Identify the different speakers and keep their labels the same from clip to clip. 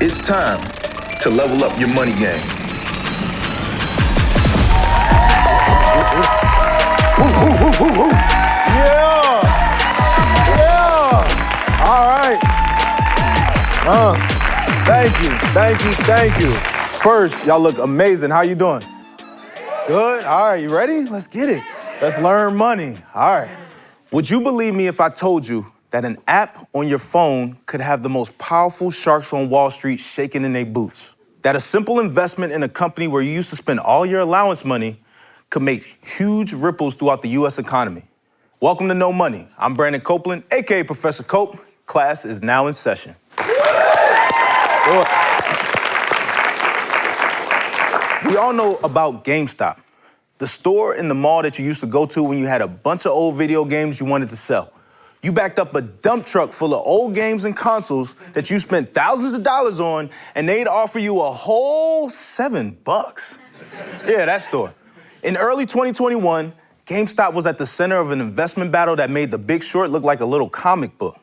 Speaker 1: It's time to level up your money game.
Speaker 2: Yeah! All right. Thank you. First, y'all look amazing. How you doing? Good? All right, you ready? Let's get it. Let's learn money. All right. Would you believe me if I told you that an app on your phone could have the most powerful sharks on Wall Street shaking in their boots? That a simple investment in a company where you used to spend all your allowance money could make huge ripples throughout the U.S. economy? Welcome to No Money. I'm Brandon Copeland, a.k.a. Professor Cope. Class is now in session. We all know about GameStop, the store in the mall that you used to go to when you had a bunch of old video games you wanted to sell. You backed up a dump truck full of old games and consoles that you spent thousands of dollars on, and they'd offer you a whole $7. Yeah, that store. In early 2021, GameStop was at the center of an investment battle that made The Big Short look like a little comic book.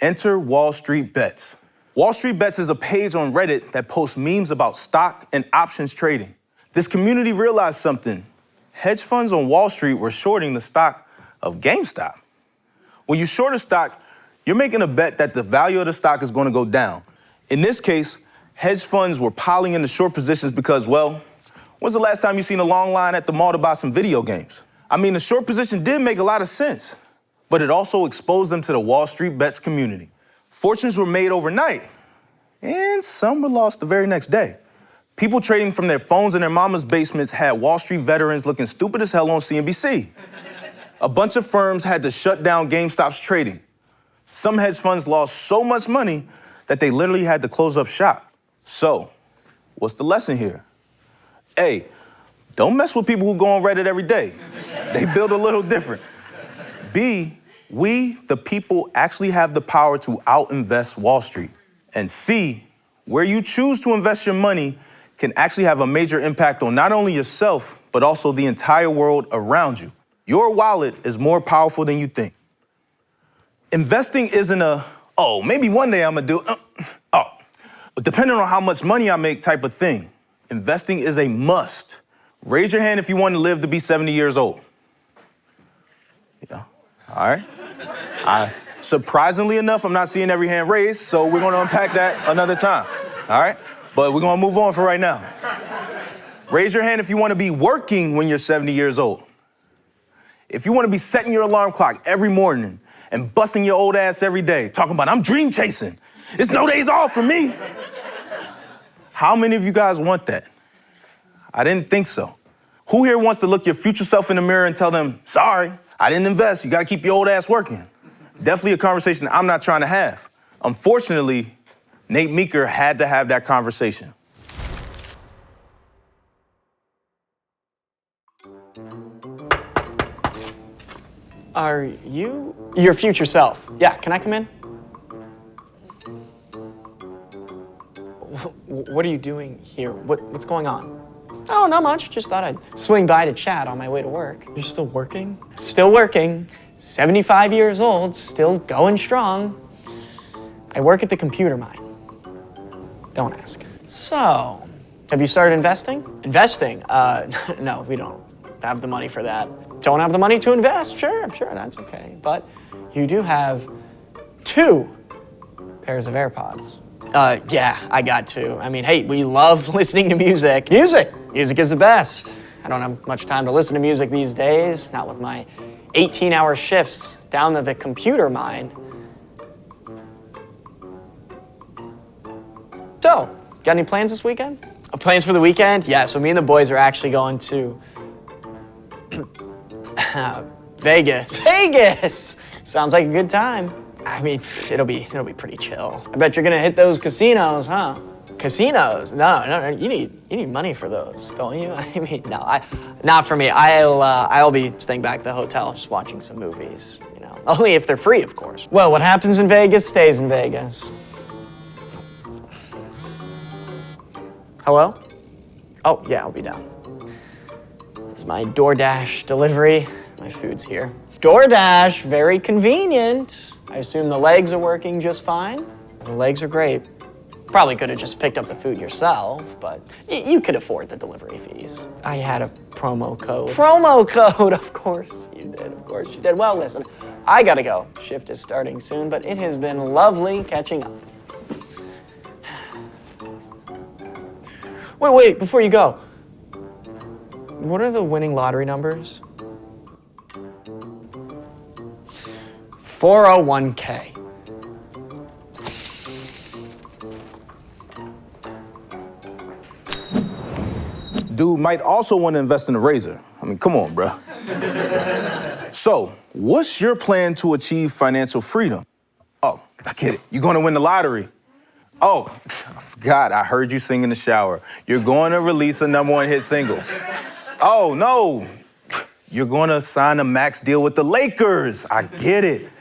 Speaker 2: Enter Wall Street Bets. Wall Street Bets is a page on Reddit that posts memes about stock and options trading. This community realized something. Hedge funds on Wall Street were shorting the stock of GameStop. When you short a stock, you're making a bet that the value of the stock is going to go down. In this case, hedge funds were piling into short positions because, well, when's the last time you seen a long line at the mall to buy some video games? I mean, the short position did make a lot of sense, but it also exposed them to the Wall Street Bets community. Fortunes were made overnight, and some were lost the very next day. People trading from their phones in their mama's basements had Wall Street veterans looking stupid as hell on CNBC. A bunch of firms had to shut down GameStop's trading. Some hedge funds lost so much money that they literally had to close up shop. So, what's the lesson here? A, don't mess with people who go on Reddit every day. They build a little different. B, we, the people, actually have the power to out-invest Wall Street. And C, where you choose to invest your money can actually have a major impact on not only yourself, but also the entire world around you. Your wallet is more powerful than you think. Investing isn't maybe one day I'm gonna do but depending on how much money I make type of thing. Investing is a must. Raise your hand if you want to live to be 70 years old. Yeah, all right. Surprisingly enough, I'm not seeing every hand raised, so we're gonna unpack that another time, all right? But we're gonna move on for right now. Raise your hand if you wanna be working when you're 70 years old. If you wanna be setting your alarm clock every morning and busting your old ass every day, talking about, I'm dream chasing. It's no days off for me. How many of you guys want that? I didn't think so. Who here wants to look your future self in the mirror and tell them, sorry, I didn't invest, you gotta keep your old ass working? Definitely a conversation I'm not trying to have. Unfortunately, Nate Meeker had to have that conversation.
Speaker 3: Are you your future self? Yeah, can I come in? What are you doing here? What's going on? Oh, not much. Just thought I'd swing by to chat on my way to work. You're still working? Still working. 75 years old, still going strong. I work at the computer mine. Don't ask. So, have you started investing? Investing? No, we don't have the money for that. Don't have the money to invest? Sure, that's okay. But you do have 2 pairs of AirPods. Yeah, I got 2. I mean, hey, we love listening to music. Music is the best. I don't have much time to listen to music these days, not with my 18-hour shifts down at the computer mine. So, got any plans this weekend? Plans for the weekend? Yeah, so me and the boys are actually going to Vegas. Vegas! Sounds like a good time. I mean, it'll be pretty chill. I bet you're gonna hit those casinos, huh? Casinos? No, you need money for those, don't you? I mean, no, not for me. I'll be staying back at the hotel, just watching some movies, you know. Only if they're free, of course. Well, what happens in Vegas stays in Vegas. Hello? Oh, yeah, I'll be down. It's my DoorDash delivery. My food's here. DoorDash, very convenient. I assume the legs are working just fine. The legs are great. Probably could have just picked up the food yourself, but you could afford the delivery fees. I had a promo code. Promo code, of course you did, of course you did. Well, listen, I gotta go. Shift is starting soon, but it has been lovely catching up. Wait, before you go. What are the winning lottery numbers? 401k.
Speaker 2: Dude might also want to invest in a razor. I mean, come on, bro. So, what's your plan to achieve financial freedom? Oh, I get it. You're going to win the lottery. Oh, I forgot. I heard you sing in the shower. You're going to release a #1 hit single. Oh, no. You're going to sign a max deal with the Lakers. I get it.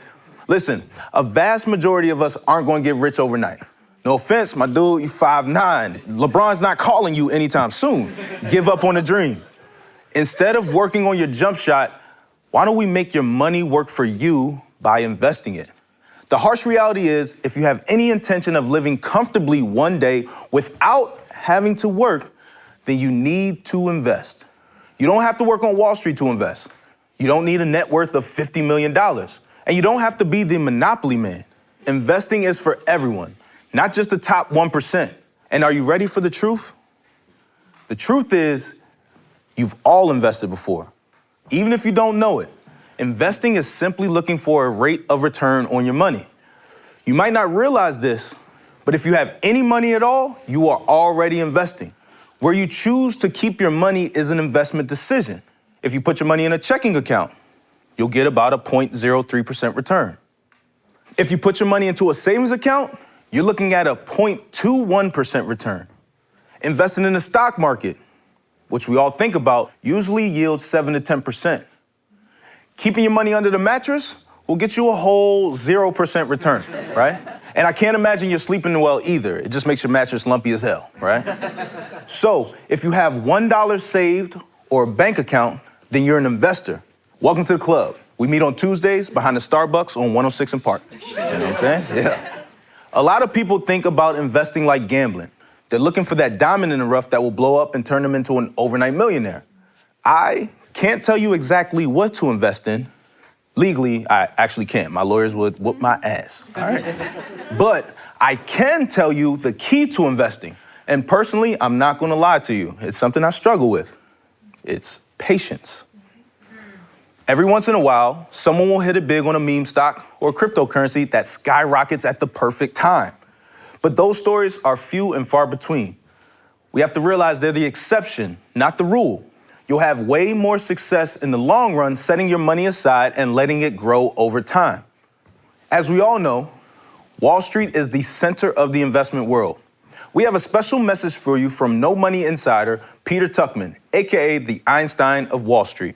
Speaker 2: Listen, a vast majority of us aren't going to get rich overnight. No offense, my dude, you 5'9". LeBron's not calling you anytime soon. Give up on the dream. Instead of working on your jump shot, why don't we make your money work for you by investing it? The harsh reality is, if you have any intention of living comfortably one day without having to work, then you need to invest. You don't have to work on Wall Street to invest. You don't need a net worth of $50 million. And you don't have to be the monopoly man. Investing is for everyone, not just the top 1%. And are you ready for the truth? The truth is, you've all invested before. Even if you don't know it, investing is simply looking for a rate of return on your money. You might not realize this, but if you have any money at all, you are already investing. Where you choose to keep your money is an investment decision. If you put your money in a checking account, you'll get about a 0.03% return. If you put your money into a savings account, you're looking at a 0.21% return. Investing in the stock market, which we all think about, usually yields 7 to 10%. Keeping your money under the mattress will get you a whole 0% return, right? And I can't imagine you're sleeping well either. It just makes your mattress lumpy as hell, right? So if you have $1 saved or a bank account, then you're an investor. Welcome to the club. We meet on Tuesdays behind the Starbucks on 106 and Park. You know what I'm saying? Yeah. A lot of people think about investing like gambling. They're looking for that diamond in the rough that will blow up and turn them into an overnight millionaire. I can't tell you exactly what to invest in. Legally, I actually can't. My lawyers would whoop my ass, all right? But I can tell you the key to investing. And personally, I'm not gonna lie to you. It's something I struggle with. It's patience. Every once in a while, someone will hit it big on a meme stock or cryptocurrency that skyrockets at the perfect time. But those stories are few and far between. We have to realize they're the exception, not the rule. You'll have way more success in the long run setting your money aside and letting it grow over time. As we all know, Wall Street is the center of the investment world. We have a special message for you from No Money Insider, Peter Tuchman, aka the Einstein of Wall Street.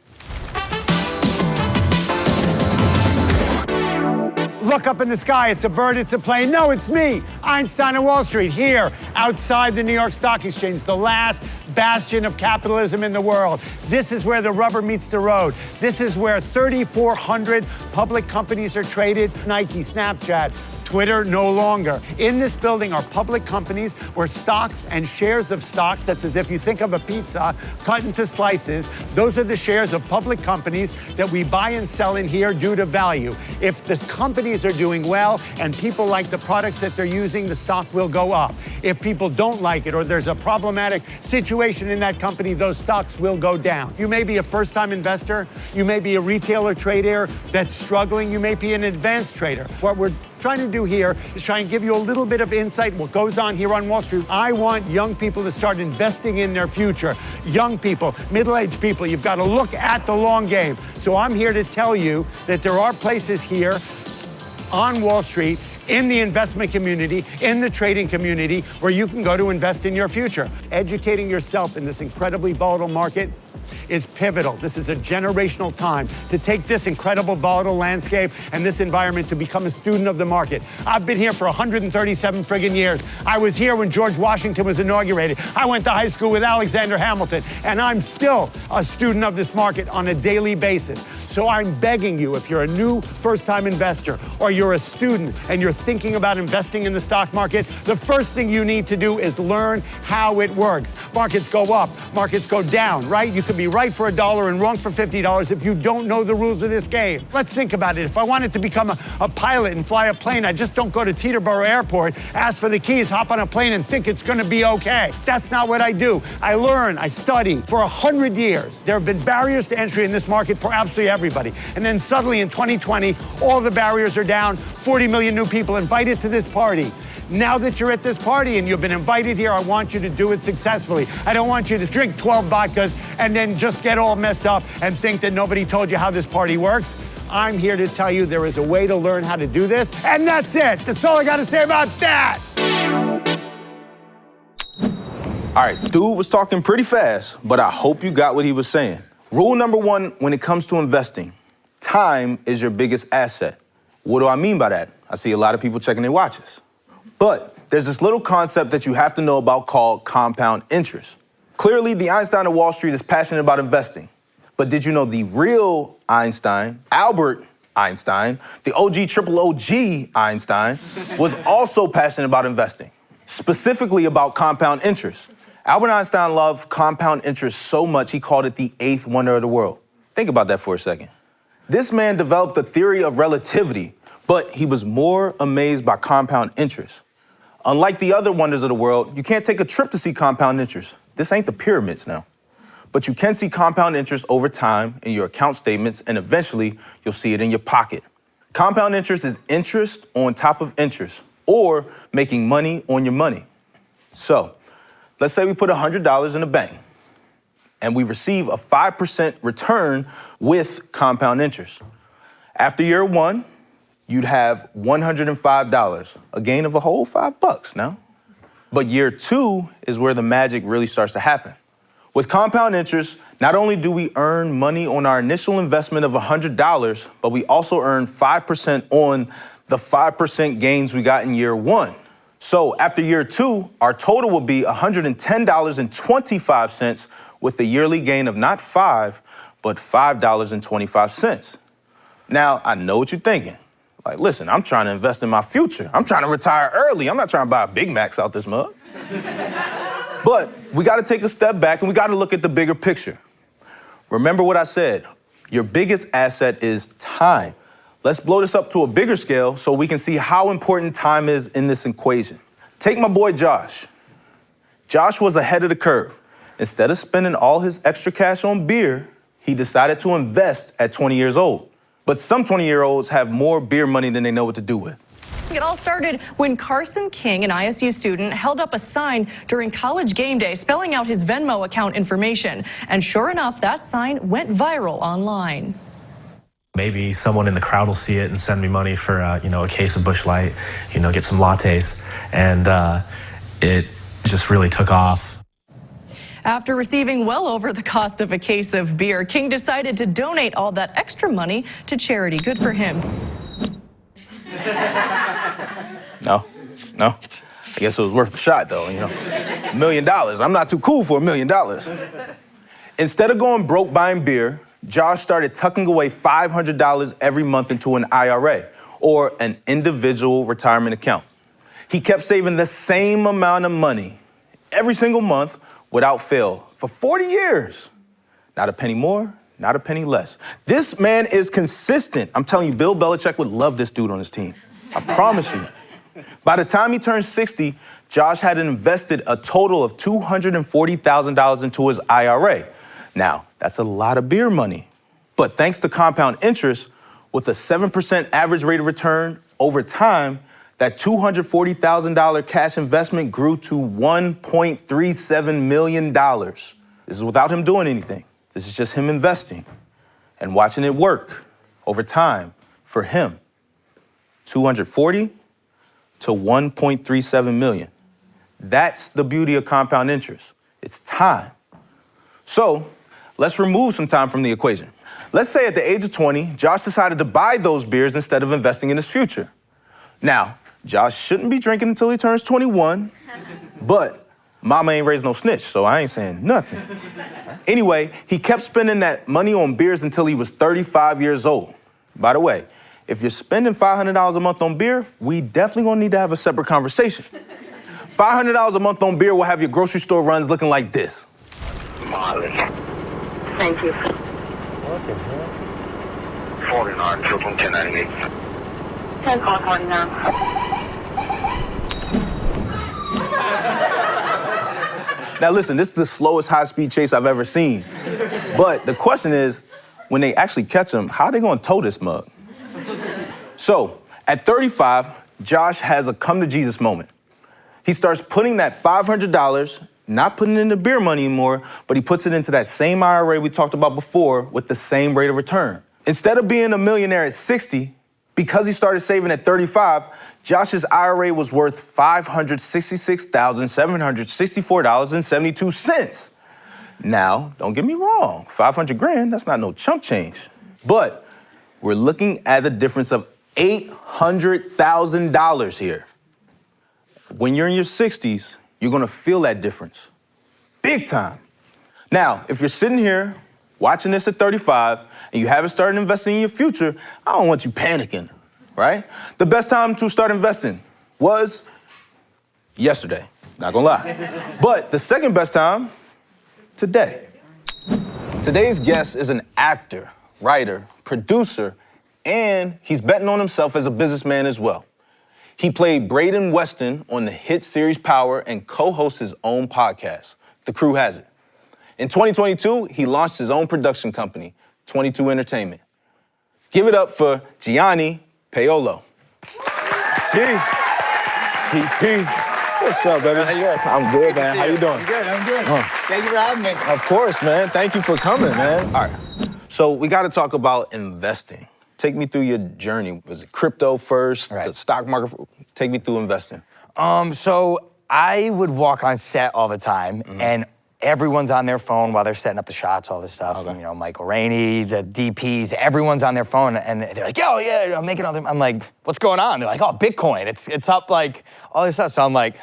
Speaker 4: Look up in the sky, it's a bird, it's a plane. No, it's me, Einstein of Wall Street, here outside the New York Stock Exchange, the last bastion of capitalism in the world. This is where the rubber meets the road. This is where 3,400 public companies are traded. Nike, Snapchat, Twitter, no longer. In this building are public companies where stocks and shares of stocks, that's as if you think of a pizza, cut into slices. Those are the shares of public companies that we buy and sell in here due to value. If the companies are doing well and people like the products that they're using, the stock will go up. If people don't like it or there's a problematic situation in that company, those stocks will go down. You may be a first-time investor. You may be a retailer trader that's struggling. You may be an advanced trader. What we're trying to do here is try and give you a little bit of insight what goes on here on Wall Street. I want young people to start investing in their future. Young people, middle-aged people, you've got to look at the long game. So I'm here to tell you that there are places here on Wall Street, in the investment community, in the trading community, where you can go to invest in your future. Educating yourself in this incredibly volatile market is pivotal. This is a generational time to take this incredible volatile landscape and this environment to become a student of the market. I've been here for 137 friggin' years. I was here when George Washington was inaugurated. I went to high school with Alexander Hamilton, and I'm still a student of this market on a daily basis. So I'm begging you, if you're a new first-time investor or you're a student and you're thinking about investing in the stock market, the first thing you need to do is learn how it works. Markets go up, markets go down, right? You could be right for $1 and wrong for $50 if you don't know the rules of this game. Let's think about it. If I wanted to become a pilot and fly a plane, I just don't go to Teterboro Airport, ask for the keys, hop on a plane, and think it's gonna be okay. That's not what I do. I learn, I study. For 100 years, there have been barriers to entry in this market for absolutely everybody. And then suddenly in 2020, all the barriers are down, 40 million new people invited to this party. Now that you're at this party and you've been invited here, I want you to do it successfully. I don't want you to drink 12 vodkas and then just get all messed up and think that nobody told you how this party works. I'm here to tell you there is a way to learn how to do this, and that's it. That's all I gotta say about that.
Speaker 2: All right, dude was talking pretty fast, but I hope you got what he was saying. Rule number one when it comes to investing, time is your biggest asset. What do I mean by that? I see a lot of people checking their watches. But there's this little concept that you have to know about called compound interest. Clearly, the Einstein of Wall Street is passionate about investing. But did you know the real Einstein, Albert Einstein, the OG Einstein, was also passionate about investing, specifically about compound interest. Albert Einstein loved compound interest so much he called it the eighth wonder of the world. Think about that for a second. This man developed the theory of relativity, but he was more amazed by compound interest. Unlike the other wonders of the world, you can't take a trip to see compound interest. This ain't the pyramids now. But you can see compound interest over time in your account statements, and eventually you'll see it in your pocket. Compound interest is interest on top of interest, or making money on your money. So, let's say we put $100 in the bank, and we receive a 5% return with compound interest. After year one, you'd have $105, a gain of a whole $5 now. But year two is where the magic really starts to happen. With compound interest, not only do we earn money on our initial investment of $100, but we also earn 5% on the 5% gains we got in year one. So after year two, our total will be $110.25 with a yearly gain of not $5, but $5.25. Now, I know what you're thinking. Like, listen, I'm trying to invest in my future. I'm trying to retire early. I'm not trying to buy a Big Macs out this mug. But we got to take a step back and we got to look at the bigger picture. Remember what I said. Your biggest asset is time. Let's blow this up to a bigger scale so we can see how important time is in this equation. Take my boy Josh. Josh was ahead of the curve. Instead of spending all his extra cash on beer, he decided to invest at 20 years old. But some 20-year-olds have more beer money than they know what to do with.
Speaker 5: It all started when Carson King, an ISU student, held up a sign during college game day spelling out his Venmo account information. And sure enough, that sign went viral online.
Speaker 6: Maybe someone in the crowd will see it and send me money for, a case of Busch Light, get some lattes. And it just really took off.
Speaker 5: After receiving well over the cost of a case of beer, King decided to donate all that extra money to charity. Good for him.
Speaker 2: No. I guess it was worth a shot, though, $1 million. I'm not too cool for $1 million. Instead of going broke buying beer, Josh started tucking away $500 every month into an IRA, or an individual retirement account. He kept saving the same amount of money every single month without fail for 40 years. Not a penny more, not a penny less. This man is consistent. I'm telling you, Bill Belichick would love this dude on his team. I promise you. By the time he turned 60, Josh had invested a total of $240,000 into his IRA. Now, that's a lot of beer money. But thanks to compound interest, with a 7% average rate of return over time, that $240,000 cash investment grew to $1.37 million. This is without him doing anything. This is just him investing and watching it work over time for him. 240 to 1.37 million. That's the beauty of compound interest. It's time. So let's remove some time from the equation. Let's say at the age of 20, Josh decided to buy those beers instead of investing in his future. Now, Josh shouldn't be drinking until he turns 21, but mama ain't raised no snitch, so I ain't saying nothing. Anyway, he kept spending that money on beers until he was 35 years old. By the way, if you're spending $500 a month on beer, we definitely gonna need to have a separate conversation. $500 a month on beer will have your grocery store runs looking like this.
Speaker 7: Thank you.
Speaker 8: What the hell?
Speaker 7: 49, 1098. 10 call 49.
Speaker 2: Now listen, this is the slowest high-speed chase I've ever seen. But the question is, when they actually catch him, how are they gonna tow this mug? So, at 35, Josh has a come-to-Jesus moment. He starts putting that $500, not putting it into beer money anymore, but he puts it into that same IRA we talked about before with the same rate of return. Instead of being a millionaire at 60, because he started saving at 35, Josh's IRA was worth $566,764.72. Now, don't get me wrong, 500 grand, that's not no chump change. But we're looking at a difference of $800,000 here. When you're in your 60s, you're gonna feel that difference. Big time. Now, if you're sitting here watching this at 35 and you haven't started investing in your future, I don't want you panicking, right? The best time to start investing was yesterday, not gonna lie. But the second best time, today. Today's guest is an actor, writer, producer, and he's betting on himself as a businessman as well. He played Braden Weston on the hit series Power and co-hosts his own podcast, The Crew Has It. In 2022, he launched his own production company, 22 Entertainment. Give it up for Gianni Paolo. GP. What's up, baby?
Speaker 9: How you doing?
Speaker 2: I'm good, man. How you doing?
Speaker 9: I'm good. Thank you for having me.
Speaker 2: Of course, man. Thank you for coming, man. All right. So we got to talk about investing. Take me through your journey. Was it crypto first,
Speaker 9: Right.
Speaker 2: the stock market? Take me through investing.
Speaker 9: So I would walk on set all the time, and everyone's on their phone while they're setting up the shots, all this stuff.
Speaker 2: Okay.
Speaker 9: You know, Michael Rainey, the DPs, everyone's on their phone, and they're like, "Oh yeah, I'm making all them." I'm like, "What's going on?" They're like, "Oh, Bitcoin. It's up like all this stuff." So I'm like,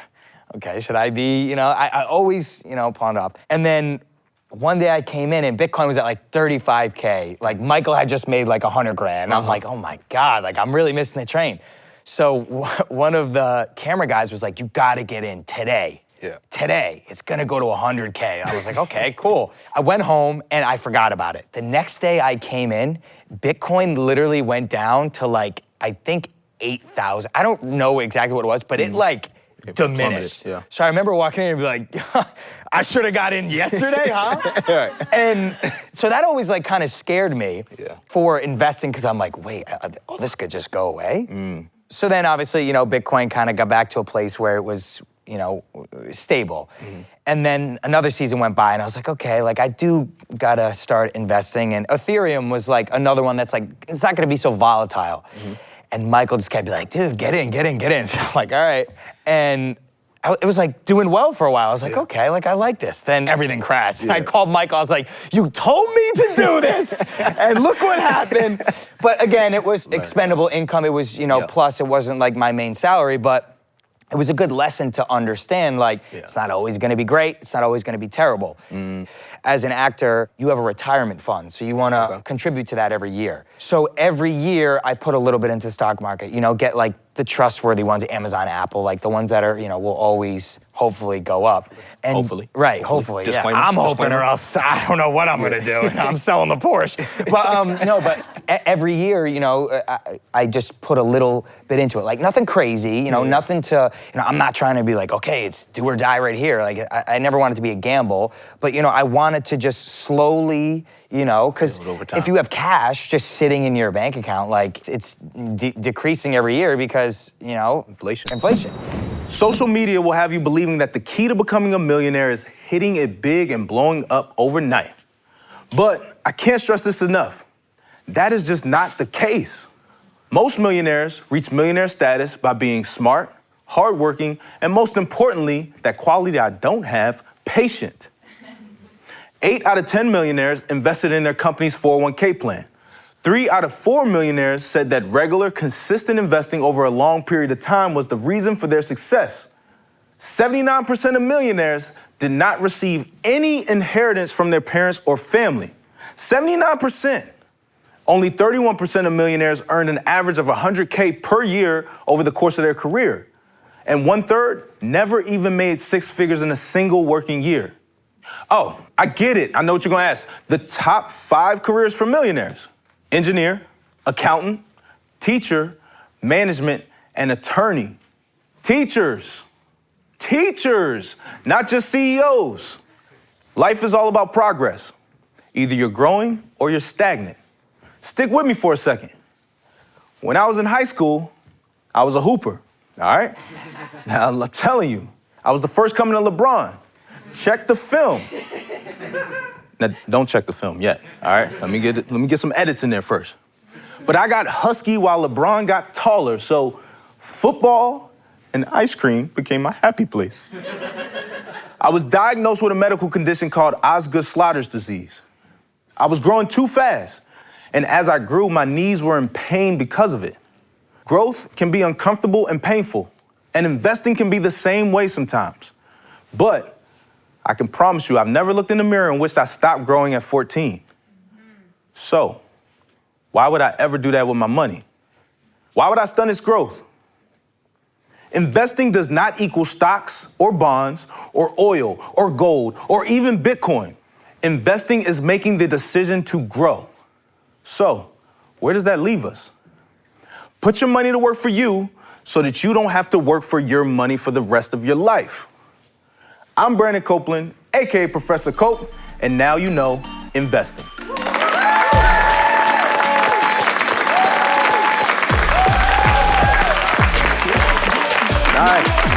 Speaker 9: "Okay, should I be?" You know, I always pawned up, and then. One day I came in and Bitcoin was at like 35K. Like Michael had just made like 100 grand. I'm like, oh my God, like I'm really missing the train. So one of the camera guys was like, you gotta get in today.
Speaker 2: Yeah.
Speaker 9: Today, it's gonna go to 100K. I was like, okay, cool. I went home and I forgot about it. The next day I came in, Bitcoin literally went down to like, I think 8,000. I don't know exactly what it was, but it like diminished.
Speaker 2: Yeah.
Speaker 9: So I remember walking in and be like, I should have got in yesterday, huh?
Speaker 2: Right.
Speaker 9: And so that always like kind of scared me
Speaker 2: Yeah.
Speaker 9: for investing because I'm like, wait, this could just go away. So then obviously, Bitcoin kind of got back to a place where it was, stable. And then another season went by and I was like, okay, like I do gotta start investing. And Ethereum was like another one that's like, it's not gonna be so volatile. And Michael just kept be like, dude, get in. So I'm like, all right. And it was like doing well for a while. I was like, okay, like I like this. Then everything crashed. And I called Michael, I was like, you told me to do this. And look what happened. But again, it was expendable income. It was, plus it wasn't like my main salary, but it was a good lesson to understand, like, it's not always gonna be great, it's not always gonna be terrible. As an actor, you have a retirement fund, so you wanna contribute to that every year. So every year, I put a little bit into the stock market, get like the trustworthy ones, Amazon, Apple, like the ones that are, will always hopefully go up. And
Speaker 2: Hopefully.
Speaker 9: Right, hopefully, yeah.
Speaker 2: Disclaimer,
Speaker 9: I'm hoping
Speaker 2: disclaimer.
Speaker 9: or else I don't know what I'm gonna do. I'm selling the Porsche. But no, but every year, I just put a little bit into it. Like nothing crazy, nothing to, I'm not trying to be like, okay, it's do or die right here. Like I never wanted to be a gamble, but I wanted to just slowly, because if you have cash just sitting in your bank account, like it's decreasing every year because, inflation.
Speaker 2: Social media will have you believing that the key to becoming a millionaire is hitting it big and blowing up overnight. But I can't stress this enough. That is just not the case. Most millionaires reach millionaire status by being smart, hardworking, and most importantly, that quality I don't have, patient. 8 out of 10 millionaires invested in their company's 401k plan. 3 out of 4 millionaires said that regular, consistent investing over a long period of time was the reason for their success. 79% of millionaires did not receive any inheritance from their parents or family. 79%. Only 31% of millionaires earned an average of $100K per year over the course of their career. And 1/3 never even made 6 figures in a single working year. Oh, I get it. I know what you're gonna ask. The top 5 careers for millionaires: engineer, accountant, teacher, management, and attorney. Teachers, not just CEOs. Life is all about progress. Either you're growing or you're stagnant. Stick with me for a second. When I was in high school, I was a hooper, all right? Now, I'm telling you, I was the first coming to LeBron. Check the film. Now, don't check the film yet, all right? Let me get some edits in there first. But I got husky while LeBron got taller, so football and ice cream became my happy place. I was diagnosed with a medical condition called Osgood-Schlatter's disease. I was growing too fast, and as I grew, my knees were in pain because of it. Growth can be uncomfortable and painful, and investing can be the same way sometimes. But I can promise you, I've never looked in the mirror and wished I stopped growing at 14. So, why would I ever do that with my money? Why would I stun its growth? Investing does not equal stocks or bonds or oil or gold or even Bitcoin. Investing is making the decision to grow. So, where does that leave us? Put your money to work for you so that you don't have to work for your money for the rest of your life. I'm Brandon Copeland, aka Professor Cope, and now you know investing. Nice.